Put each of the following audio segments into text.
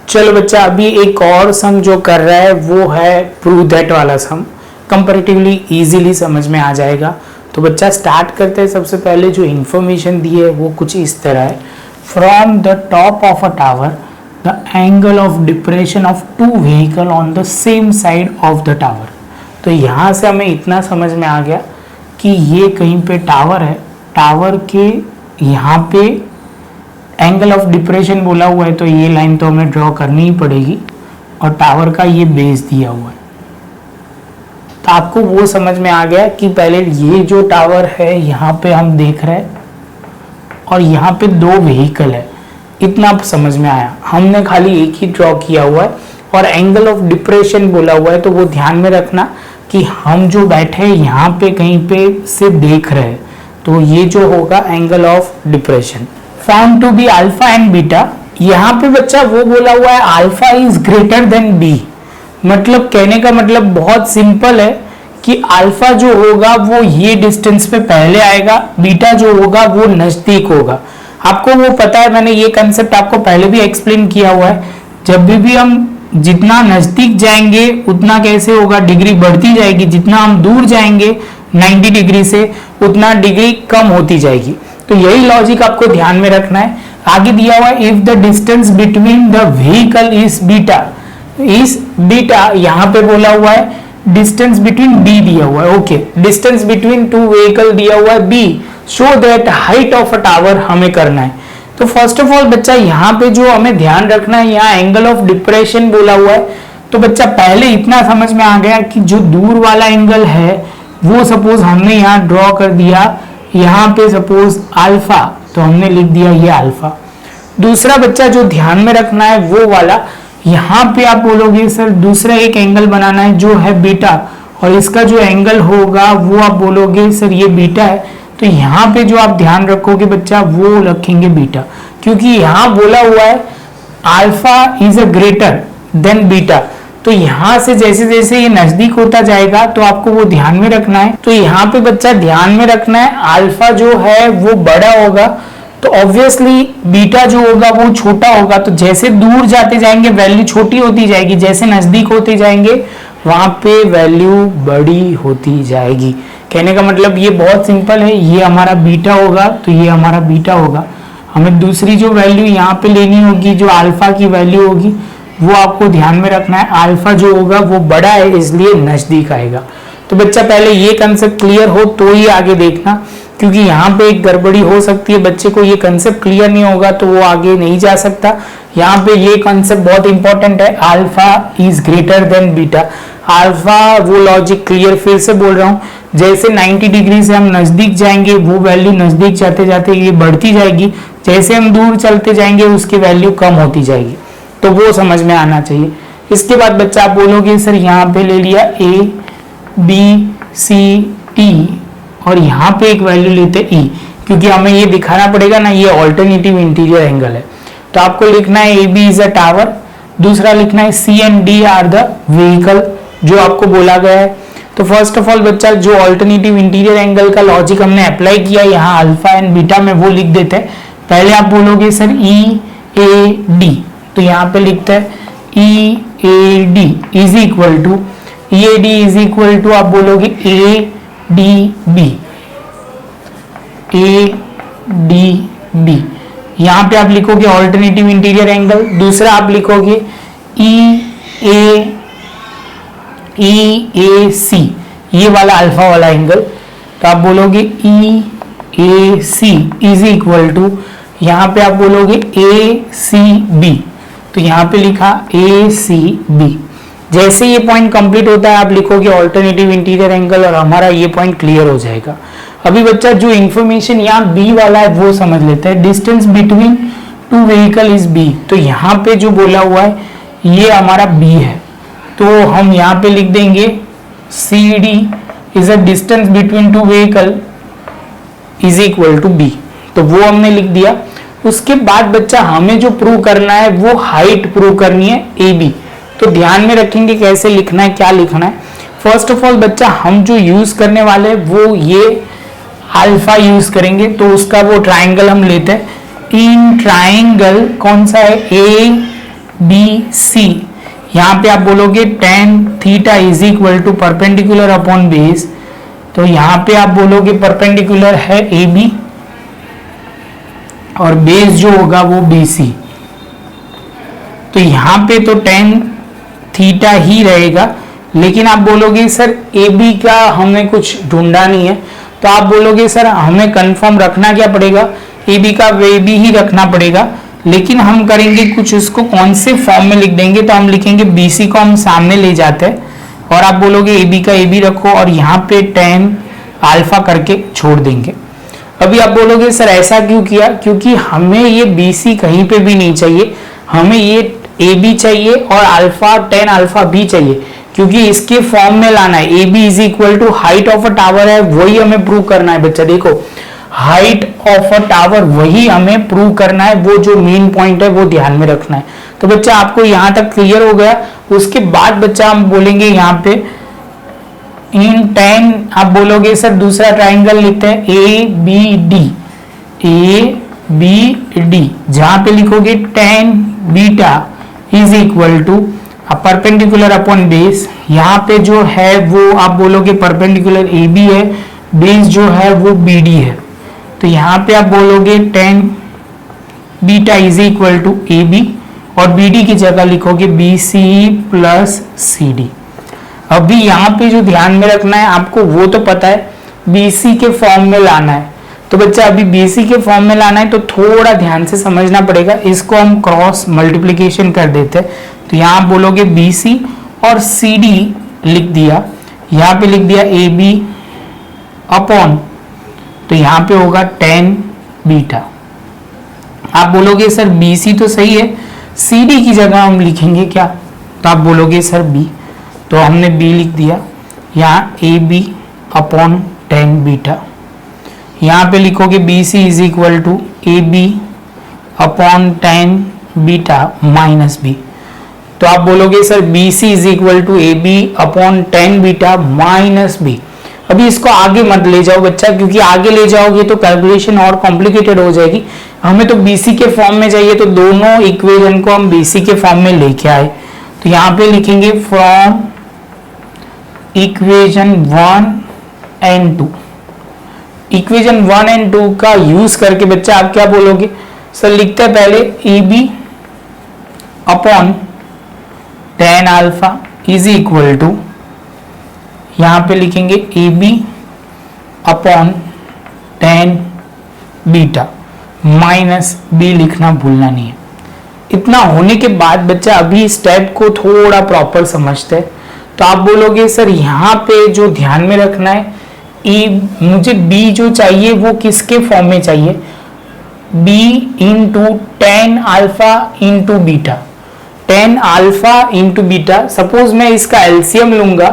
चलो बच्चा, अभी एक और सम जो कर रहा है वो है प्रूव दैट वाला सम। कंपैरेटिवली इजीली समझ में आ जाएगा। तो बच्चा स्टार्ट करते हैं। सबसे पहले जो इंफॉर्मेशन दी है वो कुछ इस तरह है। From the top of a tower the angle of depression of two vehicle on the same side of the tower. तो यहाँ से हमें इतना समझ में आ गया कि ये कहीं पे टावर है, टावर के यहाँ पे एंगल ऑफ डिप्रेशन बोला हुआ है, तो ये लाइन तो हमें ड्रॉ करनी ही पड़ेगी और टावर का ये बेस दिया हुआ है। तो आपको वो समझ में आ गया कि पहले ये जो टावर है यहाँ पे हम देख रहे हैं और यहाँ पे दो व्हीकल है, इतना समझ में आया। हमने खाली एक ही ड्रॉ किया हुआ है और एंगल ऑफ डिप्रेशन बोला हुआ है, तो वो ध्यान में रखना कि हम जो बैठे हैं यहाँ पे कहीं पे से देख रहे हैं, तो ये जो होगा angle of depression. Found to be alpha and beta. यहाँ पे बच्चा वो बोला हुआ है alpha is greater than b. मतलब कहने का मतलब बहुत सिंपल है कि अल्फा जो होगा वो ये डिस्टेंस पे पहले आएगा, बीटा जो होगा वो नजदीक होगा। आपको वो पता है, मैंने ये कंसेप्ट आपको पहले भी एक्सप्लेन किया हुआ है। जब भी हम जितना नजदीक जाएंगे उतना कैसे होगा, डिग्री बढ़ती जाएगी। जितना हम दूर जाएंगे 90 डिग्री से उतना डिग्री कम होती जाएगी। तो यही लॉजिक आपको ध्यान में रखना है। आगे दिया हुआ है if the distance between the vehicle is beta, इस बीटा यहाँ पे बोला हुआ है डिस्टेंस बिटवीन बी दिया हुआ है। Okay, distance between two vehicle दिया हुआ है b, show that height of a tower हमें करना है। तो फर्स्ट ऑफ ऑल बच्चा यहाँ पे जो हमें ध्यान रखना है, यहाँ एंगल ऑफ डिप्रेशन बोला हुआ है। तो बच्चा पहले इतना समझ में आ गया कि जो दूर वाला एंगल है वो सपोज हमने यहाँ ड्रॉ कर दिया, यहाँ पे सपोज अल्फा, तो हमने लिख दिया ये अल्फा। दूसरा बच्चा जो ध्यान में रखना है वो वाला, यहाँ पे आप बोलोगे सर दूसरा एक एंगल बनाना है जो है बीटा, और इसका जो एंगल होगा वो आप बोलोगे सर ये बीटा है। तो यहाँ पे जो आप ध्यान रखोगे बच्चा वो रखेंगे बीटा, क्योंकि यहाँ बोला हुआ है alpha is a greater than beta. तो यहाँ से जैसे जैसे ये नजदीक होता जाएगा तो आपको वो ध्यान में रखना है। तो यहाँ पे बच्चा ध्यान में रखना है अल्फा जो है वो बड़ा होगा, तो ऑब्वियसली बीटा जो होगा वो छोटा होगा। तो जैसे दूर जाते जाएंगे वैल्यू छोटी होती जाएगी, जैसे नजदीक होते जाएंगे वहां पे वैल्यू बड़ी होती जाएगी। कहने का मतलब ये बहुत सिंपल है, ये हमारा बीटा होगा तो ये हमारा बीटा होगा। हमें दूसरी जो वैल्यू यहाँ पे लेनी होगी, जो अल्फा की वैल्यू होगी, वो आपको ध्यान में रखना है। अल्फा जो होगा वो बड़ा है इसलिए नजदीक आएगा। तो बच्चा पहले ये कंसेप्ट क्लियर हो तो ही आगे देखना, क्योंकि यहाँ पे एक गड़बड़ी हो सकती है। बच्चे को ये कंसेप्ट क्लियर नहीं होगा तो वो आगे नहीं जा सकता। यहाँ पे ये कंसेप्ट बहुत इंपॉर्टेंट है, alpha is greater then beta. Alpha वो लॉजिक क्लियर फिर से बोल रहा हूँ, जैसे 90 डिग्री से हम नजदीक जाएंगे वो वैल्यू नजदीक जाते जाते ये बढ़ती जाएगी, जैसे हम दूर चलते जाएंगे उसकी वैल्यू कम होती जाएगी। तो वो समझ में आना चाहिए। इसके बाद बच्चा आप बोलोगे सर यहाँ पे ले लिया ए बी सी टी और यहाँ पे एक वैल्यू लेते ई, क्योंकि हमें ये दिखाना पड़ेगा ना ये ऑल्टरनेटिव इंटीरियर एंगल है। तो आपको लिखना है A B is a tower, दूसरा लिखना है C and D are the vehicle जो आपको बोला गया है। तो फर्स्ट ऑफ ऑल बच्चा जो ऑल्टरनेटिव इंटीरियर एंगल का लॉजिक हमने अप्लाई किया यहाँ अल्फा एंड बीटा में वो लिख देते हैं। पहले आप बोलोगे सर ई ए डी, तो यहाँ पे लिखते हैं E A D is equal to, E A D is equal to आप बोलोगे A D B, A D B. यहाँ पे आप लिखोगे ऑल्टरनेटिव इंटीरियर एंगल। दूसरा आप लिखोगे ई ए सी, ये वाला अल्फा वाला एंगल। तो आप बोलोगे ई ए सी इज इक्वल टू, यहाँ पे आप बोलोगे ए सी बी, तो यहाँ पे लिखा ए सी बी। जैसे ये पॉइंट कंप्लीट होता है आप लिखोगे ऑल्टरनेटिव इंटीरियर एंगल और हमारा ये पॉइंट क्लियर हो जाएगा। अभी बच्चा जो इंफॉर्मेशन यहाँ बी वाला है वो समझ लेते हैं। Distance between two vehicle is b, तो यहाँ पे जो बोला हुआ है ये हमारा बी है, तो हम यहाँ पे लिख देंगे C D is a distance between two vehicle is equal to b, तो वो हमने लिख दिया। उसके बाद बच्चा हमें जो प्रूव करना है वो हाइट प्रूव करनी है ए बी। तो ध्यान में रखेंगे कैसे लिखना है, क्या लिखना है। फर्स्ट ऑफ ऑल बच्चा हम जो यूज करने वाले हैं वो ये अल्फा यूज करेंगे, तो उसका वो ट्राइंगल हम लेते हैं। इन ट्राइंगल कौन सा है, ए बी सी, यहाँ पे आप बोलोगे tan theta is equal to perpendicular upon base, तो यहाँ पे आप बोलोगे परपेंडिकुलर है ए बी और बेस जो होगा वो बी सी, तो यहाँ पे तो tan थीटा ही रहेगा, लेकिन आप बोलोगे सर ए बी का हमें कुछ ढूंढा नहीं है, तो आप बोलोगे सर हमें कंफर्म रखना क्या पड़ेगा, ए बी का वे बी ही रखना पड़ेगा, लेकिन हम करेंगे कुछ उसको कौन से फॉर्म में लिख देंगे, तो हम लिखेंगे बी सी को हम सामने ले जाते हैं और आप बोलोगे ए बी का ए बी रखो और यहाँ पे tan अल्फा करके छोड़ देंगे। अभी आप बोलोगे सर ऐसा क्यों किया, क्योंकि हमें ये बी सी कहीं पे भी नहीं चाहिए, हमें ये ए बी चाहिए और अल्फा tan अल्फा भी चाहिए, क्योंकि इसके फॉर्म में लाना है। A B is equal to height of a tower है, वही हमें प्रूव करना है बच्चा। देखो हाइट ऑफ अ टावर वही हमें प्रूव करना है, वो जो मेन पॉइंट है वो ध्यान में रखना है। तो बच्चा आपको यहां तक क्लियर हो गया। उसके बाद बच्चा हम बोलेंगे यहाँ पे इन tan, आप बोलोगे सर दूसरा ट्राइंगल लिखते हैं A B D, A B D, जहां पे लिखोगे tan beta is equal to perpendicular upon base, यहाँ पे जो है वो आप बोलोगे परपेंडिकुलर ए बी है, बेस जो है वो बी डी है, तो यहाँ पे आप बोलोगे tan beta is equal to A B और बी डी की जगह लिखोगे B C plus C D. अभी यहाँ पे जो ध्यान में रखना है आपको वो तो पता है, बी सी के फॉर्म में लाना है, तो बच्चा अभी बी सी के फॉर्म में लाना है तो थोड़ा ध्यान से समझना पड़ेगा। इसको हम क्रॉस मल्टीप्लीकेशन कर देते हैं, तो यहाँ आप बोलोगे बी सी और सी डी लिख दिया, यहाँ पे लिख दिया ए बी अपॉन, तो यहाँ पे होगा tan बीटा। आप बोलोगे सर बी सी तो सही है, सी डी की जगह हम लिखेंगे क्या, तो आप बोलोगे सर बी, तो हमने बी लिख दिया, यहाँ A B upon tan beta, यहाँ पे लिखोगे B C is equal to A B upon tan beta minus b, तो आप बोलोगे sir B C is equal to A B upon tan beta minus b. अभी इसको आगे मत ले जाओ बच्चा, क्योंकि आगे ले जाओगे तो कैलकुलेशन और कॉम्प्लिकेटेड हो जाएगी। हमें तो बीसी के फॉर्म में चाहिए, तो दोनों इक्वेशन को हम बीसी के फॉर्म में लेके आए, तो यहाँ पे लिखेंगे from equation 1 and 2। Equation 1 and 2 का यूज करके बच्चा आप क्या बोलोगे, सर लिखते हैं पहले A B upon tan alpha is equal to, यहाँ पे लिखेंगे A B upon tan beta minus b, लिखना भूलना नहीं है। इतना होने के बाद बच्चा अभी स्टेप को थोड़ा प्रॉपर समझते हैं, तो आप बोलोगे सर यहाँ पे जो ध्यान में रखना है, मुझे b जो चाहिए वो किसके फॉर्म में चाहिए, b into tan alpha into beta, tan alpha into beta. Suppose मैं इसका एलसीएम लूंगा,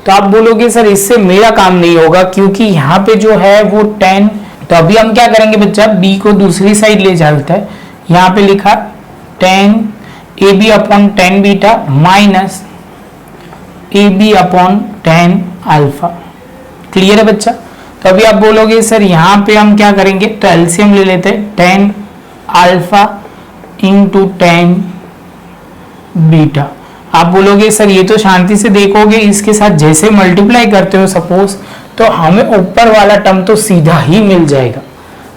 तो आप बोलोगे सर इससे मेरा काम नहीं होगा, क्योंकि यहाँ पे जो है वो tan, तो अभी हम क्या करेंगे बच्चा, b को दूसरी साइड ले जाते हैं, यहाँ पे लिखा tan A B upon tan beta minus A B upon tan alpha. Clear है बच्चा। तो अभी आप बोलोगे सर यहाँ पे हम क्या करेंगे, तो एलसीएम ले लेते हैं, tan alpha into tan beta. आप बोलोगे सर ये तो शांति से देखोगे, इसके साथ जैसे मल्टीप्लाई करते हो सपोज, तो हमें ऊपर वाला टर्म तो सीधा ही मिल जाएगा।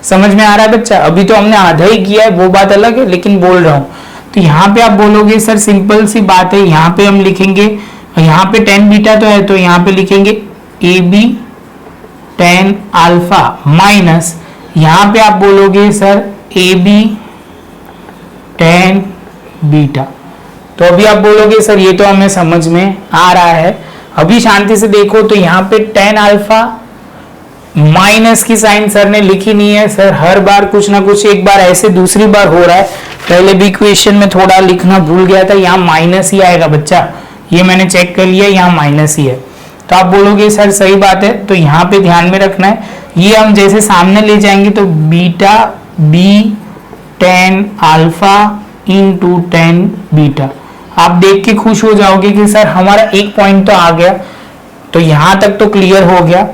समझ में आ रहा है बच्चा। अभी तो हमने आधा ही किया है, वो बात अलग है, लेकिन बोल रहा हूँ। तो यहाँ पे आप बोलोगे सर सिंपल सी बात है, यहाँ पे हम लिखेंगे, यहाँ पे tan बीटा तो है, तो यहाँ पे लिखेंगे A B tan alpha minus, यहाँ पे आप बोलोगे sir A B tan beta. तो अभी आप बोलोगे सर ये तो हमें समझ में आ रहा है। अभी शांति से देखो, तो यहाँ पे tan अल्फा माइनस की साइन सर ने लिखी नहीं है। सर हर बार कुछ ना कुछ, एक बार ऐसे दूसरी बार हो रहा है, पहले भी इक्वेशन में थोड़ा लिखना भूल गया था, यहाँ माइनस ही आएगा बच्चा, ये मैंने चेक कर लिया, यहाँ माइनस ही है। तो आप बोलोगे सर सही बात है, तो यहाँ पे ध्यान में रखना है, ये हम जैसे सामने ले जाएंगे तो beta b tan alpha into tan beta. आप देख के खुश हो जाओगे कि सर हमारा एक पॉइंट तो आ गया, तो यहां तक तो क्लियर हो गया।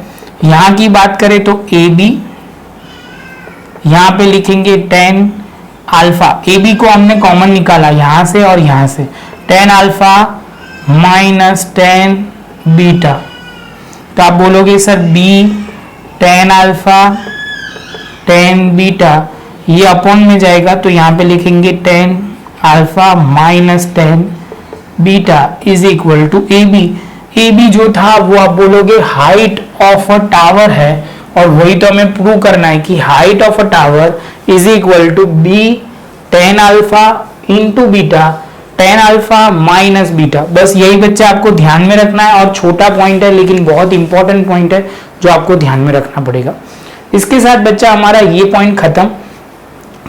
यहां की बात करें तो ए बी, यहां पे लिखेंगे tan अल्फा, ए बी को हमने कॉमन निकाला यहां से और यहां से, tan alpha minus tan beta, तो आप बोलोगे sir b tan alpha tan beta, ये अपॉन में जाएगा तो यहाँ पे लिखेंगे tan alpha minus tan beta is equal to A B. A B जो था वो आप बोलोगे हाइट ऑफ अ टावर है, और वही तो हमें प्रूव करना है कि height of a tower is equal to b tan alpha into beta tan alpha minus beta. बस यही बच्चा आपको ध्यान में रखना है, और छोटा पॉइंट है लेकिन बहुत इंपॉर्टेंट पॉइंट है जो आपको ध्यान में रखना पड़ेगा। इसके साथ बच्चा हमारा ये पॉइंट खत्म।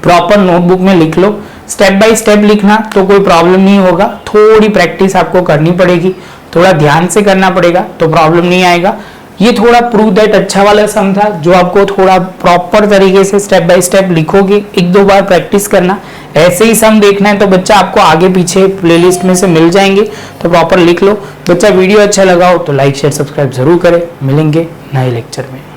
प्रॉपर नोटबुक में लिख लो, स्टेप बाय स्टेप लिखना तो कोई प्रॉब्लम नहीं होगा, थोड़ी प्रैक्टिस आपको करनी पड़ेगी, थोड़ा ध्यान से करना पड़ेगा तो प्रॉब्लम नहीं आएगा। ये थोड़ा प्रूव दैट अच्छा वाला सम था जो आपको थोड़ा प्रॉपर तरीके से स्टेप बाय स्टेप लिखोगे, एक दो बार प्रैक्टिस करना। ऐसे ही सम देखना है तो बच्चा आपको आगे पीछे प्लेलिस्ट में से मिल जाएंगे, तो प्रॉपर लिख लो। बच्चा वीडियो अच्छा लगा हो तो लाइक शेयर सब्सक्राइब जरूर करें। मिलेंगे नए लेक्चर में।